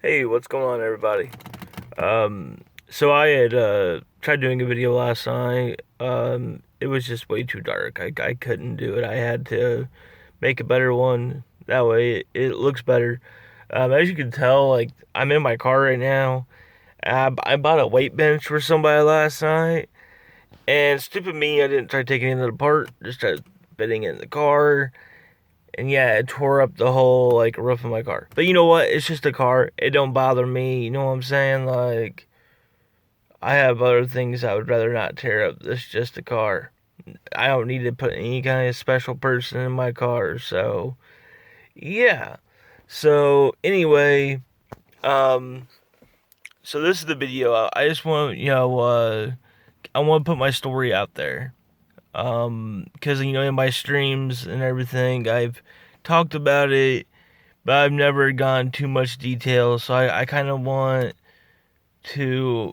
Hey, what's going on, everybody? So I had tried doing a video last night. It was just way too dark. I couldn't do it. I had to make a better one. That way it looks better. As you can tell, like I'm in my car right now. I bought a weight bench for somebody last night, and stupid me, I didn't try taking it apart. Just tried fitting it in the car. And yeah, it tore up the whole like roof of my car. But you know what? It's just a car. It don't bother me. You know what I'm saying? Like I have other things I would rather not tear up. This is just a car. I don't need to put any kind of special person in my car. So yeah. So anyway, um, so this is the video. I just want I want to put my story out there. Because in my streams and everything, I've talked about it, but I've never gone too much detail. So I kind of want to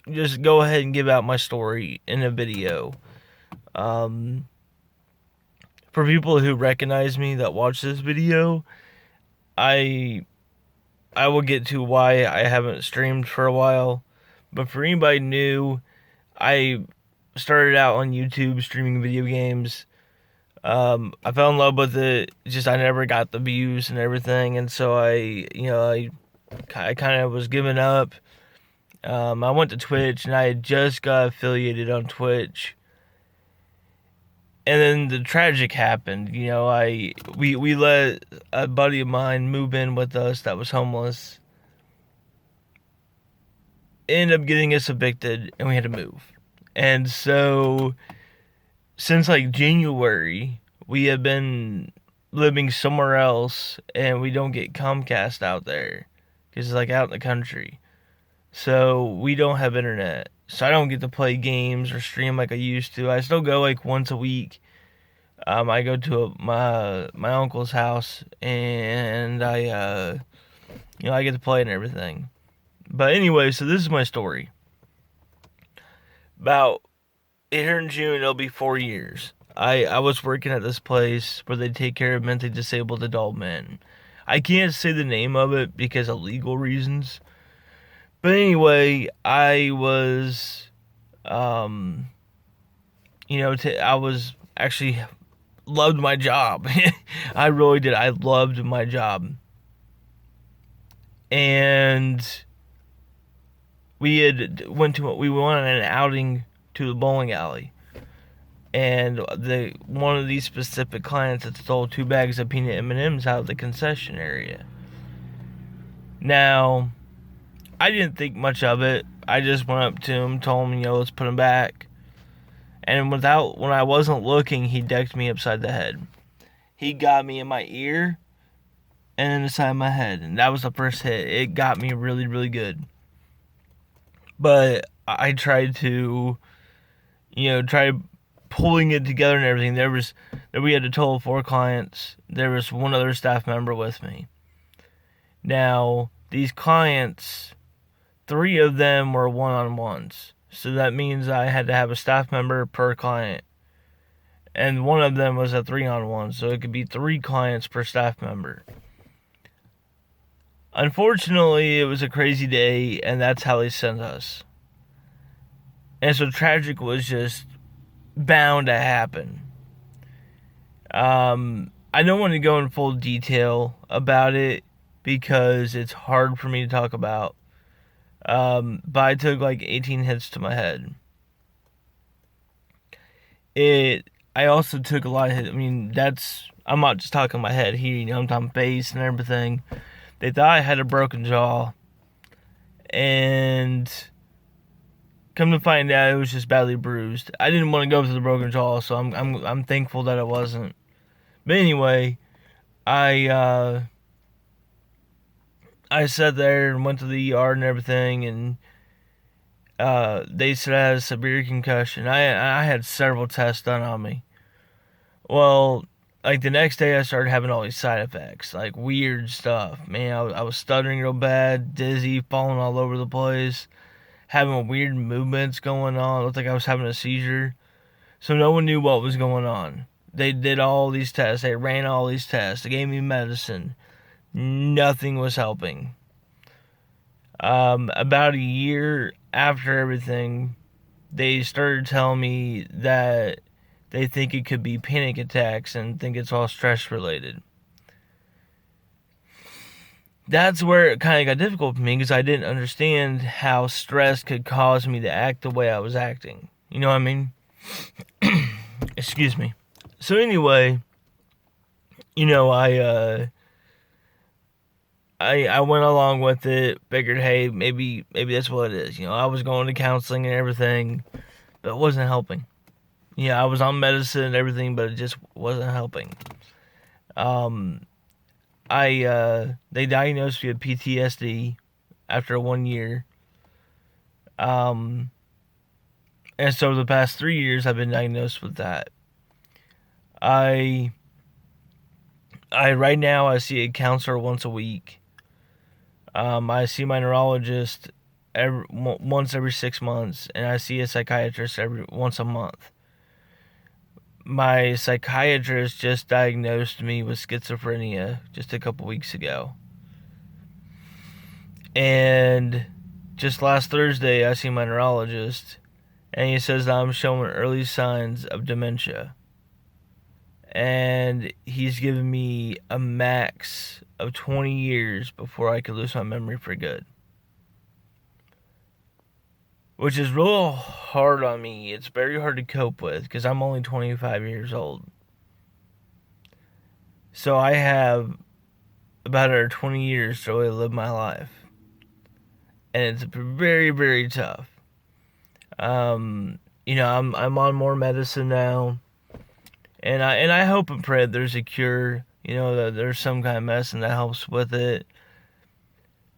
just go ahead and give out my story in a video. Um, for people who recognize me that watch this video, I I will get to why I haven't streamed for a while. But for anybody new, I started out on YouTube streaming video games. I fell in love with it. Just I never got the views and everything, and so I kind of was giving up. I went to Twitch, and I had just got affiliated on Twitch, and then the tragic happened. We let a buddy of mine move in with us that was homeless. Ended up getting us evicted, and we had to move. And so since like January, we have been living somewhere else, and we don't get Comcast out there because it's like out in the country. So we don't have internet. So I don't get to play games or stream like I used to. I still go like once a week. I go to my uncle's house, and I get to play and everything. But anyway, so this is my story. About here in June, it'll be 4 years. I was working at this place where they take care of mentally disabled adult men. I can't say the name of it because of legal reasons. But anyway, I was, I was actually loved my job. I really did. I loved my job. And we went on an outing to the bowling alley, and one of these specific clients had stole 2 bags of peanut M&Ms out of the concession area. Now, I didn't think much of it. I just went up to him, told him, let's put them back. And when I wasn't looking, he decked me upside the head. He got me in my ear and in the side of my head, and that was the first hit. It got me really, really good. But I tried to, try pulling it together and everything. We had a total of 4 clients. There was one other staff member with me. Now, these clients, 3 of them were one-on-ones. So that means I had to have a staff member per client. And one of them was a 3-on-1, so it could be 3 clients per staff member. Unfortunately, it was a crazy day, and that's how they sent us. And so tragic was just bound to happen. I don't want to go in full detail about it because it's hard for me to talk about. But I took like 18 hits to my head. I also took a lot of hits. I mean, I'm not just talking my head here, I'm talking face and everything. They thought I had a broken jaw, and come to find out, it was just badly bruised. I didn't want to go to the broken jaw, so I'm thankful that it wasn't. But anyway, I sat there and went to the ER and everything, and they said I had a severe concussion. I had several tests done on me. Well, like the next day, I started having all these side effects, like weird stuff. Man, I was stuttering real bad, dizzy, falling all over the place, having weird movements going on. It looked like I was having a seizure. So no one knew what was going on. They did all these tests. They ran all these tests. They gave me medicine. Nothing was helping. About a year after everything, they started telling me that they think it could be panic attacks and think it's all stress related. That's where it kind of got difficult for me because I didn't understand how stress could cause me to act the way I was acting. You know what I mean? Excuse me. So anyway, you know, I went along with it. Figured, hey, maybe that's what it is. You know, I was going to counseling and everything, but it wasn't helping. Yeah, I was on medicine and everything, but it just wasn't helping. Um, they diagnosed me with PTSD after 1 year. Um, and so the past 3 years I've been diagnosed with that. I I right now I see a counselor once a week. I see my neurologist once every 6 months, and I see a psychiatrist every once a month. My psychiatrist just diagnosed me with schizophrenia just a couple weeks ago. And just last Thursday, I see my neurologist, and he says that I'm showing early signs of dementia. And he's given me a max of 20 years before I could lose my memory for good. Which is real hard on me. It's very hard to cope with because I'm only 25 years old. So I have about another 20 years to really live my life. And it's very, very tough. You know, I'm on more medicine now. And I hope and pray that there's a cure, you know, that there's some kind of medicine that helps with it.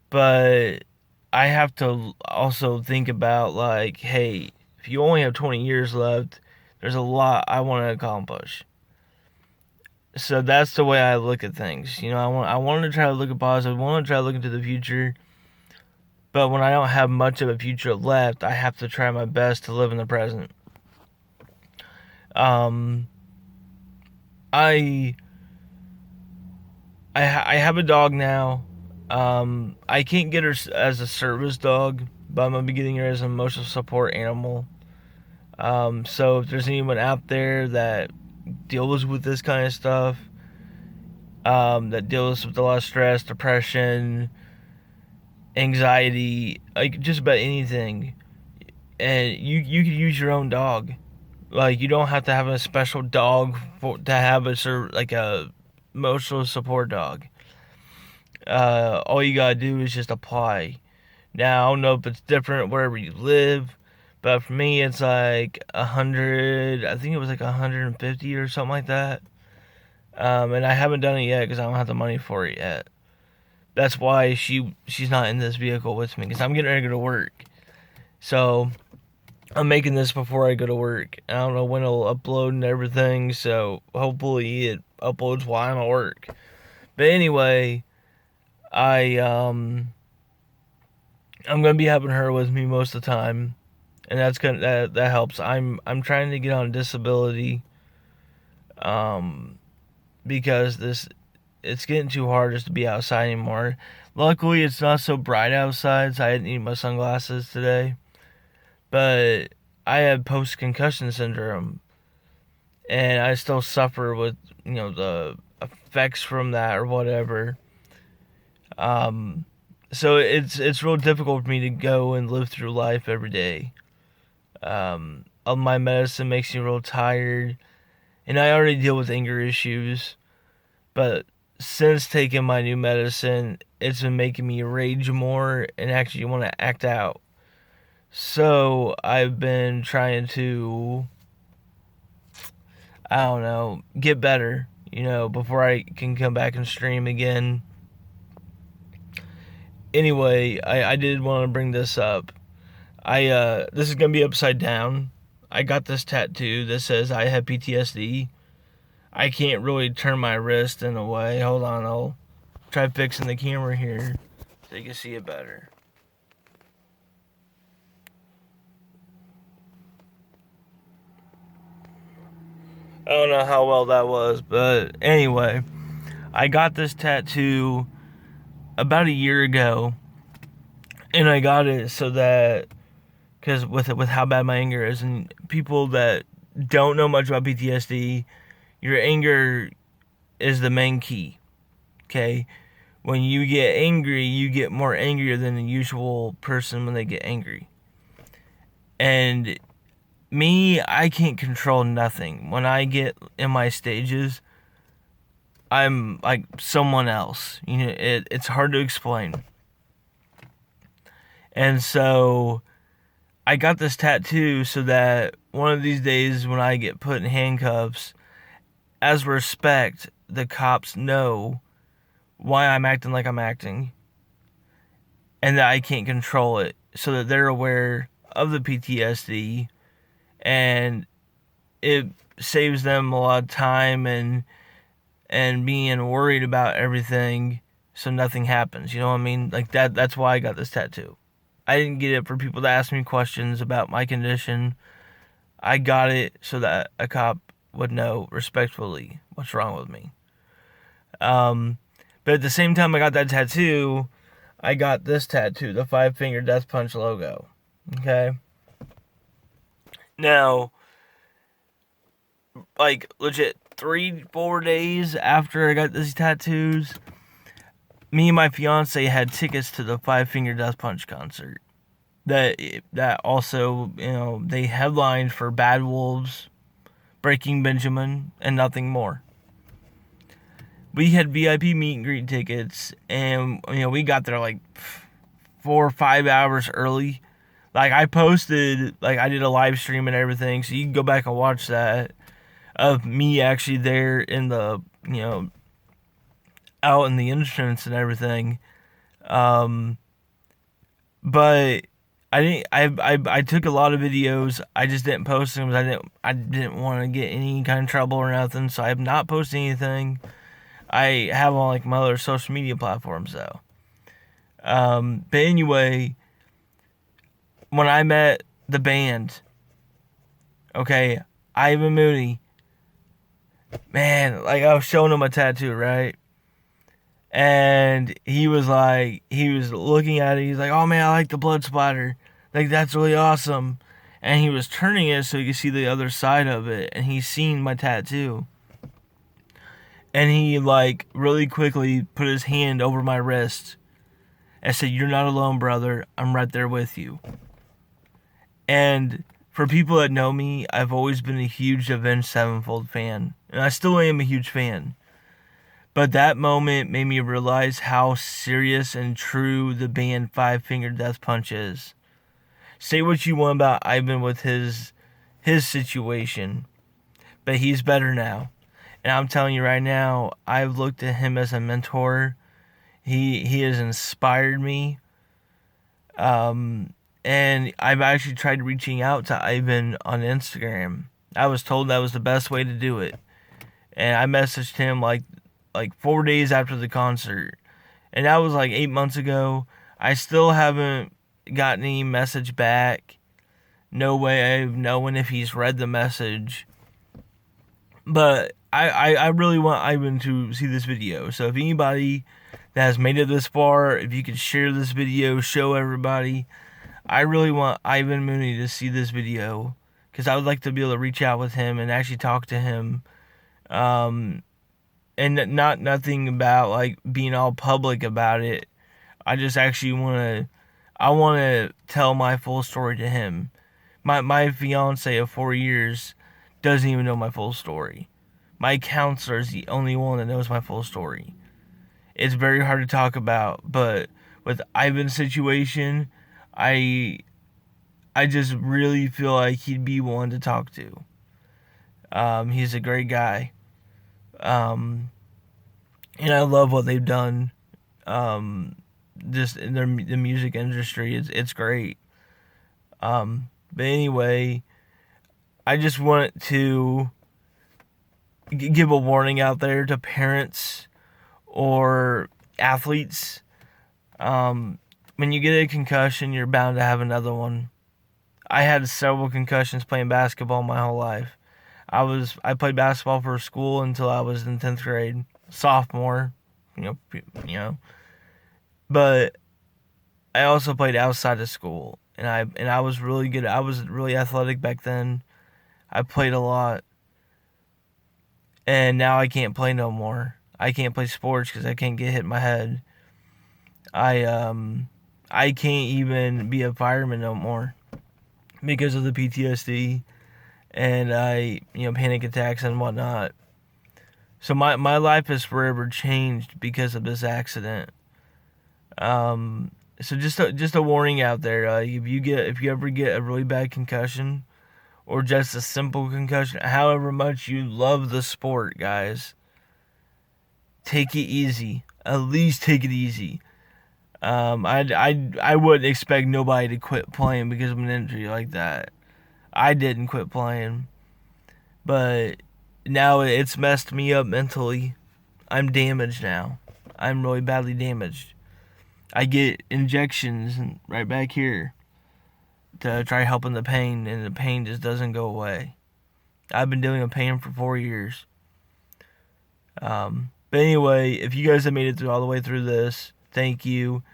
But I have to also think about, like, hey, if you only have 20 years left, there's a lot I want to accomplish. So that's the way I look at things. You know, I want to try to look at positive. I want to try to look into the future. But when I don't have much of a future left, I have to try my best to live in the present. Um, I I have a dog now. I can't get her as a service dog, but I'm gonna be getting her as an emotional support animal. So if there's anyone out there that deals with this kind of stuff, that deals with a lot of stress, depression, anxiety, like just about anything, and you could use your own dog. Like, you don't have to have a special dog to have like a emotional support dog. All you gotta do is just apply. Now, I don't know if it's different wherever you live, but for me, it's like 100. I think it was like 150 or something like that. And I haven't done it yet because I don't have the money for it yet. That's why she's not in this vehicle with me, because I'm getting ready to go to work. So I'm making this before I go to work. I don't know when it'll upload and everything, so hopefully it uploads while I'm at work. But anyway, I'm gonna be having her with me most of the time, and that helps. I'm trying to get on disability, um, because it's getting too hard just to be outside anymore. Luckily, it's not so bright outside, so I didn't need my sunglasses today. But I have post concussion syndrome, and I still suffer with, you know, the effects from that or whatever. Um, so it's real difficult for me to go and live through life every day. All my medicine makes me real tired, and I already deal with anger issues. But since taking my new medicine, it's been making me rage more and actually want to act out. So I've been trying to, I don't know, get better, you know, before I can come back and stream again. Anyway, I did want to bring this up. This is gonna be upside down. I got this tattoo that says I have PTSD. I can't really turn my wrist in a way. Hold on, I'll try fixing the camera here so you can see it better. I don't know how well that was, but anyway, I got this tattoo about a year ago, And I got it so that, because with how bad my anger is, and people that don't know much about PTSD, your anger is the main key. Okay, when you get angry, you get more angrier than the usual person when they get angry. And me, I can't control nothing. When I get in my stages, I'm like someone else. It's hard to explain. And so I got this tattoo so that one of these days when I get put in handcuffs, as respect, the cops know why I'm acting like I'm acting and that I can't control it, so that they're aware of the PTSD, and it saves them a lot of time and being worried about everything, so nothing happens. You know what I mean? Like that's why I got this tattoo. I didn't get it for people to ask me questions about my condition. I got it so that a cop would know respectfully what's wrong with me. Um, but at the same time I got that tattoo, I got this tattoo, the 5 finger death punch logo. Okay? Now, like legit 3-4 days after I got these tattoos, me and my fiance had tickets to the 5 finger death punch concert. That also, they headlined for Bad Wolves, Breaking Benjamin, and Nothing More. We had VIP meet and greet tickets, and we got there like 4 or 5 hours early. Like I posted, like I did a live stream and everything, so you can go back and watch that of me actually there in the out in the entrance and everything. Um, but I didn't. I took a lot of videos. I just didn't post them because I didn't want to get any kind of trouble or nothing. So I have not posted anything. I have on like my other social media platforms though. But anyway, when I met the band, okay, Ivan Moody, man, like I was showing him a tattoo, right? And he was looking at it. He's like, "Oh man, I like the blood splatter. Like that's really awesome." And he was turning it so you could see the other side of it, and he's seen my tattoo. And he like really quickly put his hand over my wrist and said, "You're not alone, brother. I'm right there with you." And for people that know me, I've always been a huge Avenged Sevenfold fan, and I still am a huge fan. But that moment made me realize how serious and true the band 5 Finger Death Punch is. Say what you want about Ivan with his situation, but he's better now. And I'm telling you right now, I've looked at him as a mentor. He has inspired me. And I've actually tried reaching out to Ivan on Instagram. I was told that was the best way to do it. And I messaged him like 4 days after the concert. And that was like 8 months ago. I still haven't gotten any message back. No way of knowing if he's read the message. But I really want Ivan to see this video. So if anybody that has made it this far, if you could share this video, show everybody. I really want Ivan Mooney to see this video, because I would like to be able to reach out with him and actually talk to him. And nothing about like being all public about it. I just actually want to tell my full story to him. My fiance of 4 years doesn't even know my full story. My counselor is the only one that knows my full story. It's very hard to talk about, but with Ivan's situation, I just really feel like he'd be one to talk to. He's a great guy. And I love what they've done. Just in the music industry, it's great. But anyway, I just want to give a warning out there to parents or athletes. When you get a concussion, you're bound to have another one. I had several concussions playing basketball my whole life. I played basketball for school until I was in 10th grade, sophomore, you know. But I also played outside of school, and I was really good. I was really athletic back then. I played a lot, and now I can't play no more. I can't play sports because I can't get hit in my head. I um I can't even be a fireman no more because of the PTSD and panic attacks and whatnot. So my life is forever changed because of this accident. Um, so just a warning out there. If you ever get a really bad concussion or just a simple concussion, however much you love the sport, guys, take it easy. At least take it easy. I wouldn't expect nobody to quit playing because of an injury like that. I didn't quit playing, but now it's messed me up mentally. I'm damaged now. I'm really badly damaged. I get injections right back here to try helping the pain, and the pain just doesn't go away. I've been dealing with pain for 4 years. But anyway, if you guys have made it through all the way through this, thank you.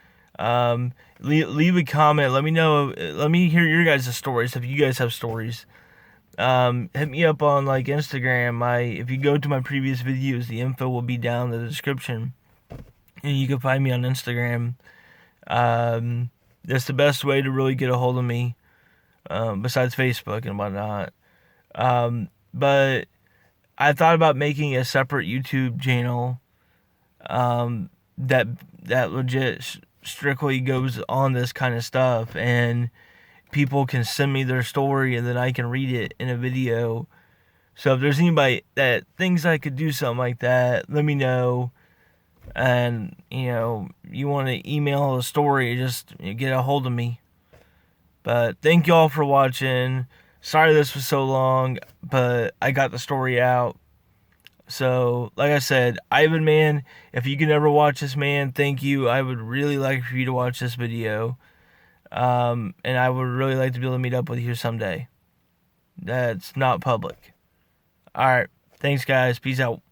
Leave a comment. Let me know. Let me hear your guys' stories. If you guys have stories, hit me up on like Instagram. If you go to my previous videos, the info will be down in the description, and you can find me on Instagram. That's the best way to really get a hold of me, besides Facebook and whatnot. But I thought about making a separate YouTube channel, that legit strictly goes on this kind of stuff, and people can send me their story, and then I can read it in a video. So if there's anybody that thinks I could do something like that, let me know. And you want to email a story, just get a hold of me. But thank y'all for watching. Sorry this was so long, but I got the story out. So, like I said, Ivan Man, if you can ever watch this, man, thank you. I would really like for you to watch this video. And I would really like to be able to meet up with you someday. That's not public. Alright, thanks guys. Peace out.